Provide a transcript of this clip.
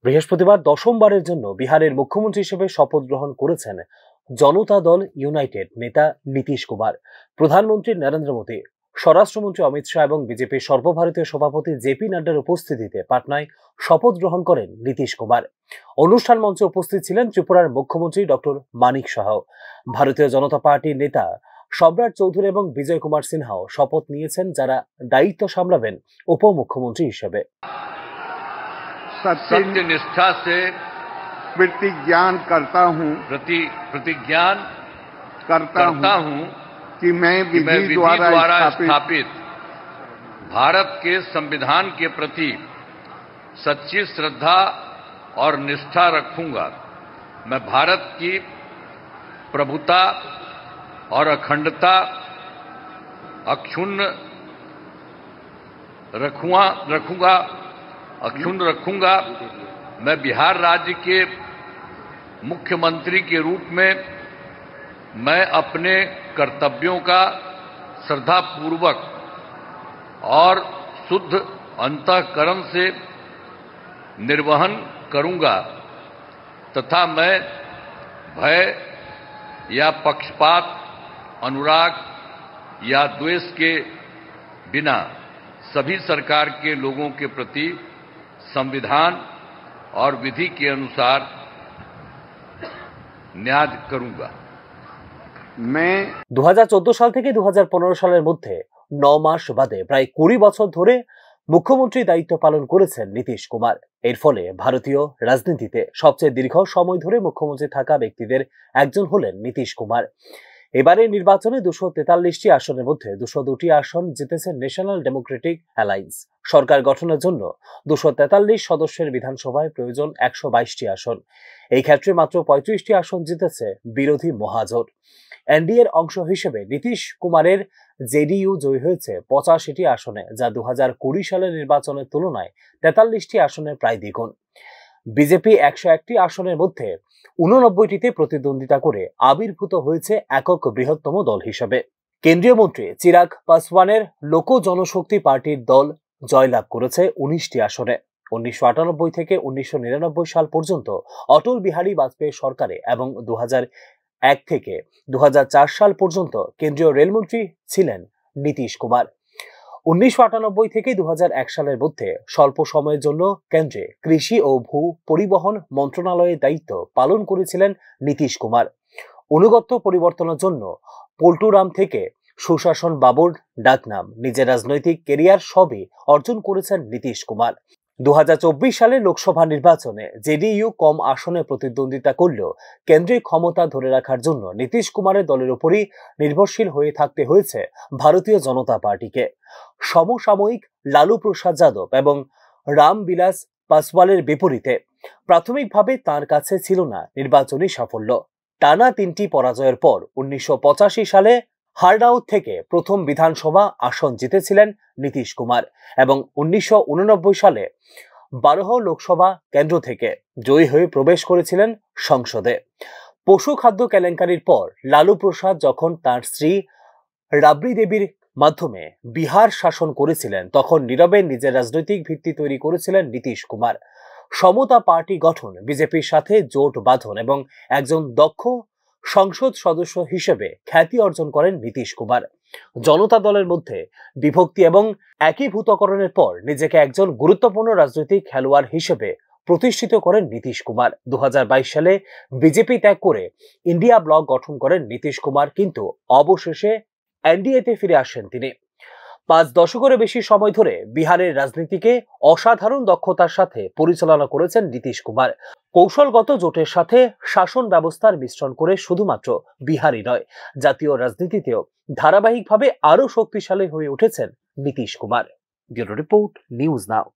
বৃহস্পতিবার দশমবারের জন্য বিহারের মুখ্যমন্ত্রী হিসেবে শপথ গ্রহণ করেছেন জনতা দল ইউনাইটেড নেতা নীতিশ কুমার। প্রধানমন্ত্রী নরেন্দ্র মোদী, স্বরাষ্ট্রমন্ত্রী অমিত শাহ এবং বিজেপির সর্বভারতীয় সভাপতি জেপি নাড্ডার উপস্থিতিতে পাটনায় শপথ গ্রহণ করেন নীতিশ কুমার। অনুষ্ঠান মঞ্চে উপস্থিত ছিলেন ত্রিপুরার মুখ্যমন্ত্রী ডক্টর মানিক সাহ। ভারতীয় জনতা পার্টির নেতা সম্রাট চৌধুরী এবং বিজয় কুমার সিনহাও শপথ নিয়েছেন, যারা দায়িত্ব সামলাবেন উপমুখ্যমন্ত্রী হিসেবে। सत्यनिष्ठा से प्रतिज्ञा करता हूं कि मैं विधि द्वारा स्थापित भारत के संविधान के प्रति सच्ची श्रद्धा और निष्ठा रखूंगा। मैं भारत की प्रभुता और अखंडता अक्षुण्ण रखूंगा। मैं बिहार राज्य के मुख्यमंत्री के रूप में मैं अपने कर्तव्यों का श्रद्धापूर्वक और शुद्ध अंतःकरण से निर्वहन करूंगा तथा मैं भय या पक्षपात, अनुराग या द्वेष के बिना सभी सरकार के लोगों के प्रति संविधान और विधि के अनुसार न्याय करूंगा। मैं 2014 সাল থেকে 2015 সালের মধ্যে 9 মাস বাদে প্রায় 20 বছর ধরে মুখ্যমন্ত্রী দায়িত্ব পালন করেছেন নীতিশ কুমার। এর ফলে ভারতীয় রাজনীতিতে সবচেয়ে দীর্ঘ সময় ধরে মুখ্যমন্ত্রী থাকা ব্যক্তিদের একজন হলেন নীতিশ কুমার। এবারের নির্বাচনে 243টি আসনের মধ্যে 202টি আসন জিতেছে ন্যাশনাল ডেমোক্রেটিক অ্যালায়েন্স। সরকার গঠনের জন্য 243 সদস্যের বিধানসভায় প্রয়োজন 122টি আসন। এই ক্ষেত্রে মাত্র 35টি আসন জিতেছে বিরোধী মহাজোট। এনডিএর অংশ হিসেবে নীতিশ কুমারের জেডিইউ জয়ী হয়েছে 85টি আসনে, যা 2020 সালের নির্বাচনের তুলনায় 43টি আসনের প্রায় দ্বিগুণ। বিজেপি 101টি আসনের মধ্যে 89টিতে প্রতিদ্বন্দ্বিতা করে আবির্ভূত হয়েছে একক বৃহত্তম দল হিসেবে। কেন্দ্রীয় মন্ত্রী চিরাগ পাসওয়ানের লোক জনশক্তি পার্টির দল জয়লাভ করেছে 19টি আসনে। 1998 থেকে 1999 সাল পর্যন্ত অটল বিহারী বাজপেয়ী সরকারে এবং 2001 থেকে 2004 সাল পর্যন্ত কেন্দ্রীয় রেলমন্ত্রী ছিলেন নীতিশ কুমার। 1998 থেকে 2001 সালের মধ্যে স্বল্প সময়ের জন্য কেন্দ্রে কৃষি ও ভূ পরিবহন মন্ত্রণালয়ের দায়িত্ব পালন করেছিলেন নীতিশ কুমার। অনুগত্য পরিবর্তনের জন্য পল্টুরাম থেকে সুশাসন বাবুর ডাকনাম, নিজের রাজনৈতিক কেরিয়ার সবই অর্জন করেছেন নীতিশ কুমার। 2024 সালে লোকসভা নির্বাচনে জেডিইউ কম আসনে প্রতিদ্বন্দ্বিতা করলেও কেন্দ্রে ক্ষমতা ধরে রাখার জন্য নীতিশ কুমারের দলের উপরই নির্ভরশীল হয়ে থাকতে হয়েছে ভারতীয় জনতা পার্টিকে। সমসাময়িক লালু প্রসাদ যাদব এবং রামবিলাস পাসওয়ানের বিপরীতে প্রাথমিকভাবে তার কাছে ছিল না নির্বাচনী সাফল্য। টানা 3টি পরাজয়ের পর 1985 সালে হারনাউত থেকে প্রথম বিধানসভা আসন জিতেছিলেন নীতিশ কুমার এবং 1989 সালে 12 লোকসভা কেন্দ্র থেকে জয়ী হয়ে প্রবেশ করেছিলেন সংসদে। পশু খাদ্য কেলেঙ্কারির পর লালু প্রসাদ যখন তার স্ত্রী রাবড়ি দেবীর মাধ্যমে বিহার শাসন করেছিলেন, তখন নীরবে নিজের রাজনৈতিক ভিত্তি তৈরি করেছিলেন নীতিশ কুমার। সমতা পার্টি গঠন, বিজেপির সাথে জোট বাঁধন এবং একজন দক্ষ সংসদ সদস্য হিসেবে খ্যাতি অর্জন করেন নীতিশ কুমার। জনতা দলের মধ্যে বিভক্তি এবং একীভূতকরণের পর নিজেকে একজন গুরুত্বপূর্ণ রাজনৈতিক খেলোয়াড় হিসেবে প্রতিষ্ঠিত করেন নীতিশ কুমার। 2022 সালে বিজেপি ত্যাগ করে ইন্ডিয়া ব্লক গঠন করেন নীতিশ কুমার, কিন্তু অবশেষে এনডিএতে ফিরে আসেন তিনি। 5 দশকেরও বেশি সময় ধরে বিহারের রাজনীতিকে অসাধারণ দক্ষতার সাথে পরিচালনা করেছেন নীতিশ কুমার। কৌশলগত জোটের সাথে শাসন ব্যবস্থার মিশ্রণ করে শুধুমাত্র বিহারই নয়, জাতীয় রাজনীতিতেও ধারাবাহিকভাবে আরো শক্তিশালী হয়ে উঠেছেন Nitish Kumar. Bureau report, news now.